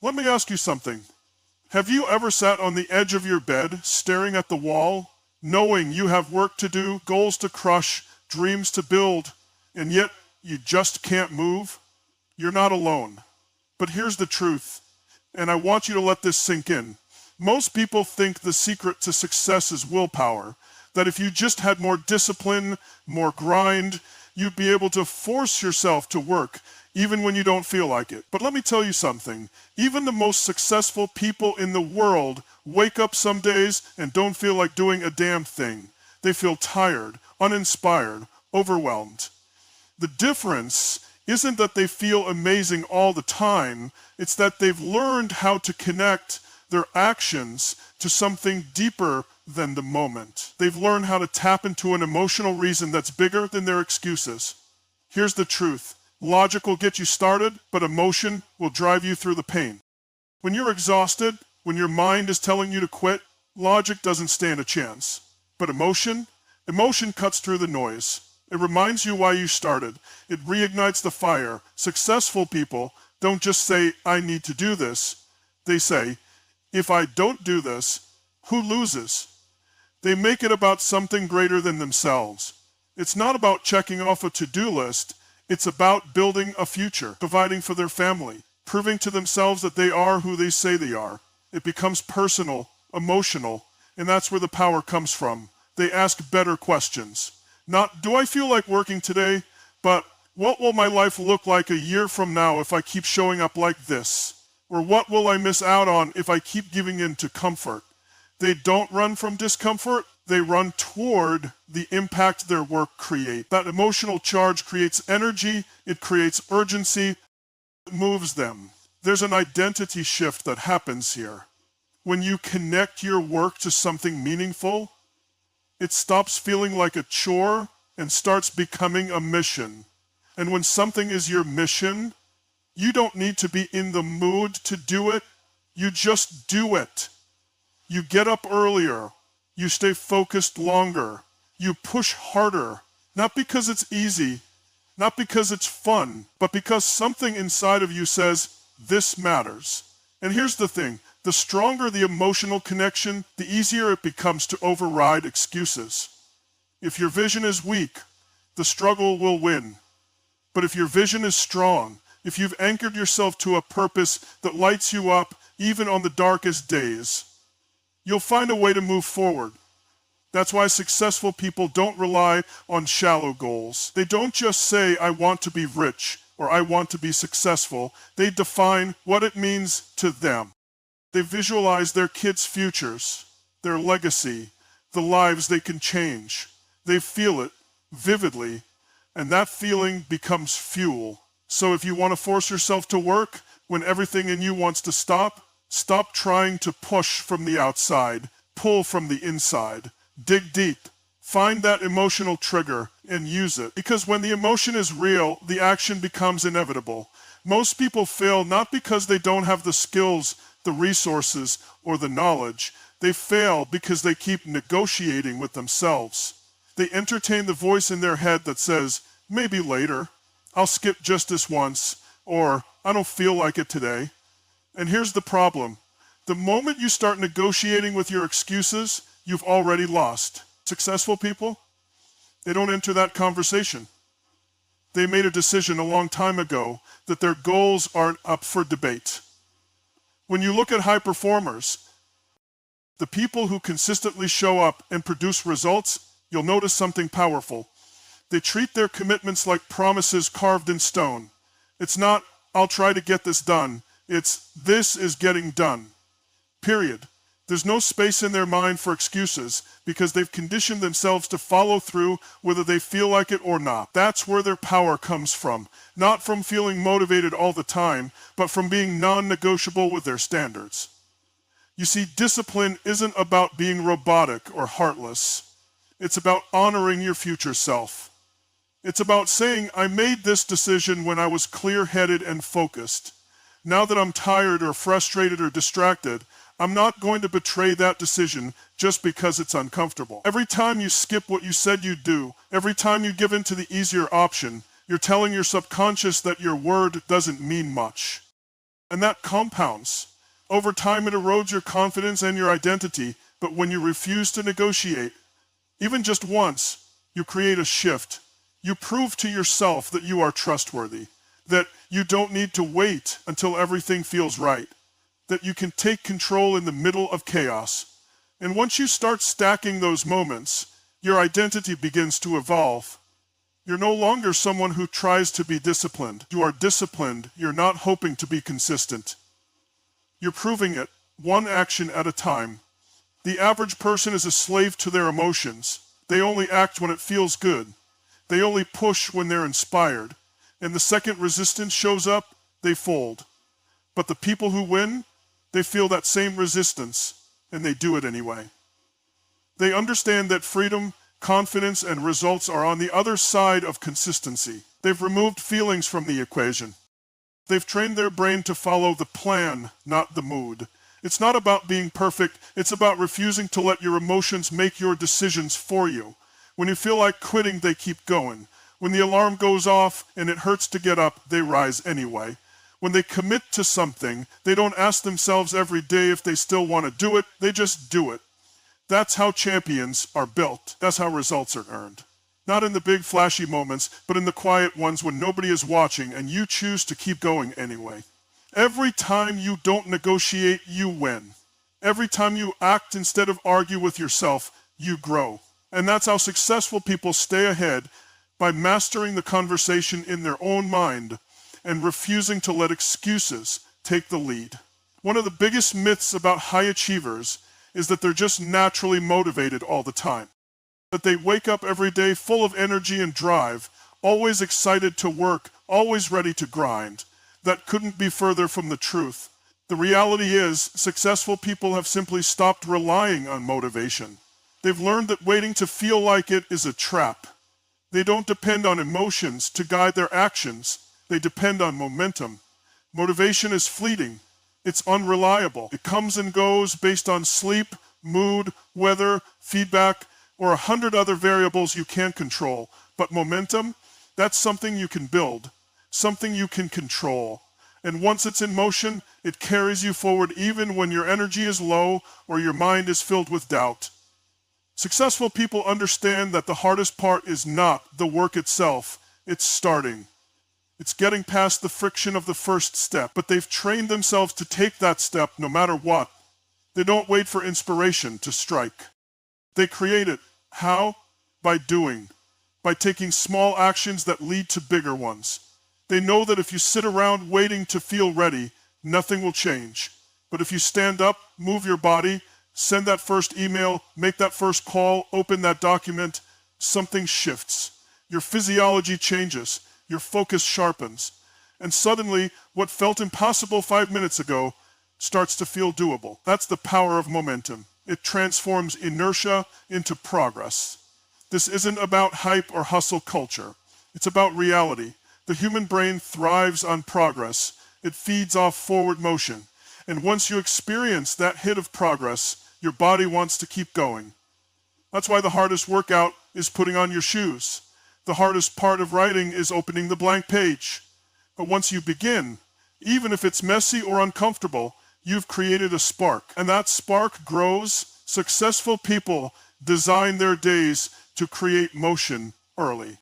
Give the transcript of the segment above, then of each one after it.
Let me ask you something. Have you ever sat on the edge of your bed, staring at the wall, knowing you have work to do, goals to crush, dreams to build, and yet you just can't move? You're not alone. But here's the truth, and I want you to let this sink in. Most people think the secret to success is willpower, that if you just had more discipline, more grind, you'd be able to force yourself to work, even when you don't feel like it. But let me tell you something. Even the most successful people in the world wake up some days and don't feel like doing a damn thing. They feel tired, uninspired, overwhelmed. The difference isn't that they feel amazing all the time. It's that they've learned how to connect their actions to something deeper than the moment. They've learned how to tap into an emotional reason that's bigger than their excuses. Here's the truth. Logic will get you started, but emotion will drive you through the pain. When you're exhausted, when your mind is telling you to quit, logic doesn't stand a chance. But emotion cuts through the noise. It reminds you why you started. It reignites the fire. Successful people don't just say, I need to do this. They say, if I don't do this, who loses? They make it about something greater than themselves. It's not about checking off a to-do list. It's about building a future, providing for their family, proving to themselves that they are who they say they are. It becomes personal, emotional, and that's where the power comes from. They ask better questions. Not, do I feel like working today? But what will my life look like a year from now if I keep showing up like this? Or what will I miss out on if I keep giving in to comfort? They don't run from discomfort. They run toward the impact their work creates. That emotional charge creates energy. It creates urgency. It moves them. There's an identity shift that happens here. When you connect your work to something meaningful, it stops feeling like a chore and starts becoming a mission. And when something is your mission, you don't need to be in the mood to do it. You just do it. You get up earlier. You stay focused longer. You push harder. Not because it's easy, not because it's fun, but because something inside of you says, this matters. And here's the thing. The stronger the emotional connection, the easier it becomes to override excuses. If your vision is weak, the struggle will win. But if your vision is strong, if you've anchored yourself to a purpose that lights you up even on the darkest days, you'll find a way to move forward. That's why successful people don't rely on shallow goals. They don't just say, I want to be rich or I want to be successful. They define what it means to them. They visualize their kids' futures, their legacy, the lives they can change. They feel it vividly, and that feeling becomes fuel. So if you want to force yourself to work when everything in you wants to stop trying to push from the outside, pull from the inside. Dig deep. Find that emotional trigger and use it. Because when the emotion is real, the action becomes inevitable. Most people fail not because they don't have the skills, the resources, or the knowledge. They fail because they keep negotiating with themselves. They entertain the voice in their head that says, maybe later, I'll skip just this once, or I don't feel like it today. And here's the problem. The moment you start negotiating with your excuses, you've already lost. Successful people, they don't enter that conversation. They made a decision a long time ago that their goals aren't up for debate. When you look at high performers, the people who consistently show up and produce results, you'll notice something powerful. They treat their commitments like promises carved in stone. It's not, I'll try to get this done. It's, this is getting done. Period. There's no space in their mind for excuses because they've conditioned themselves to follow through whether they feel like it or not. That's where their power comes from. Not from feeling motivated all the time, but from being non-negotiable with their standards. You see, discipline isn't about being robotic or heartless. It's about honoring your future self. It's about saying, I made this decision when I was clear-headed and focused. Now that I'm tired or frustrated or distracted, I'm not going to betray that decision just because it's uncomfortable. Every time you skip what you said you'd do, every time you give in to the easier option, you're telling your subconscious that your word doesn't mean much. And that compounds. Over time, it erodes your confidence and your identity, but when you refuse to negotiate, even just once, you create a shift. You prove to yourself that you are trustworthy, that you don't need to wait until everything feels right, that you can take control in the middle of chaos. And once you start stacking those moments, your identity begins to evolve. You're no longer someone who tries to be disciplined. You are disciplined. You're not hoping to be consistent. You're proving it, one action at a time. The average person is a slave to their emotions. They only act when it feels good. They only push when they're inspired. And the second resistance shows up, they fold. But the people who win, they feel that same resistance, and they do it anyway. They understand that freedom, confidence, and results are on the other side of consistency. They've removed feelings from the equation. They've trained their brain to follow the plan, not the mood. It's not about being perfect. It's about refusing to let your emotions make your decisions for you. When you feel like quitting, they keep going. When the alarm goes off and it hurts to get up, they rise anyway. When they commit to something, they don't ask themselves every day if they still want to do it. They just do it. That's how champions are built. That's how results are earned. Not in the big flashy moments, but in the quiet ones when nobody is watching and you choose to keep going anyway. Every time you don't negotiate, you win. Every time you act instead of argue with yourself, you grow. And that's how successful people stay ahead, by mastering the conversation in their own mind and refusing to let excuses take the lead. One of the biggest myths about high achievers is that they're just naturally motivated all the time. That they wake up every day full of energy and drive, always excited to work, always ready to grind. That couldn't be further from the truth. The reality is, successful people have simply stopped relying on motivation. They've learned that waiting to feel like it is a trap. They don't depend on emotions to guide their actions. They depend on momentum. Motivation is fleeting. It's unreliable. It comes and goes based on sleep, mood, weather, feedback, or 100 other variables you can't control. But momentum, that's something you can build, something you can control. And once it's in motion, it carries you forward even when your energy is low or your mind is filled with doubt. Successful people understand that the hardest part is not the work itself, it's starting. It's getting past the friction of the first step, but they've trained themselves to take that step no matter what. They don't wait for inspiration to strike. They create it. How? By doing. By taking small actions that lead to bigger ones. They know that if you sit around waiting to feel ready, nothing will change. But if you stand up, move your body, send that first email, make that first call, open that document, something shifts. Your physiology changes. Your focus sharpens. And suddenly, what felt impossible 5 minutes ago starts to feel doable. That's the power of momentum. It transforms inertia into progress. This isn't about hype or hustle culture. It's about reality. The human brain thrives on progress. It feeds off forward motion. And once you experience that hit of progress, your body wants to keep going. That's why the hardest workout is putting on your shoes. The hardest part of writing is opening the blank page. But once you begin, even if it's messy or uncomfortable, you've created a spark. And that spark grows. Successful people design their days to create motion early.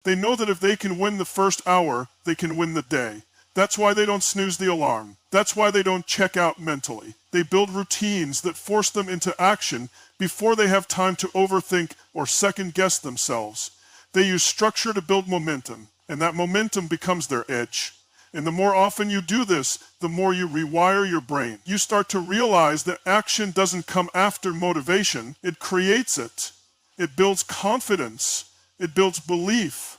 They know that if they can win the first hour, they can win the day. That's why they don't snooze the alarm. That's why they don't check out mentally. They build routines that force them into action before they have time to overthink or second-guess themselves. They use structure to build momentum, and that momentum becomes their edge. And the more often you do this, the more you rewire your brain. You start to realize that action doesn't come after motivation, it creates it. It builds confidence. It builds belief.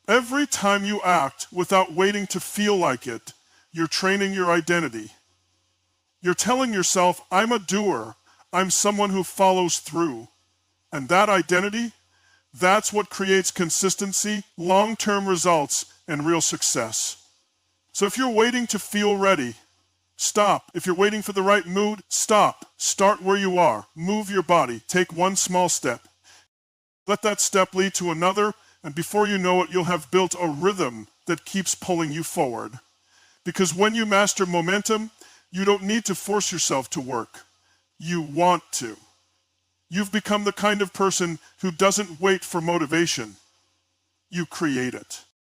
Every time you act without waiting to feel like it, you're training your identity. You're telling yourself, I'm a doer. I'm someone who follows through. And that identity, that's what creates consistency, long-term results, and real success. So if you're waiting to feel ready, stop. If you're waiting for the right mood, stop. Start where you are. Move your body. Take one small step. Let that step lead to another, and before you know it, you'll have built a rhythm that keeps pulling you forward. Because when you master momentum, you don't need to force yourself to work. You want to. You've become the kind of person who doesn't wait for motivation. You create it.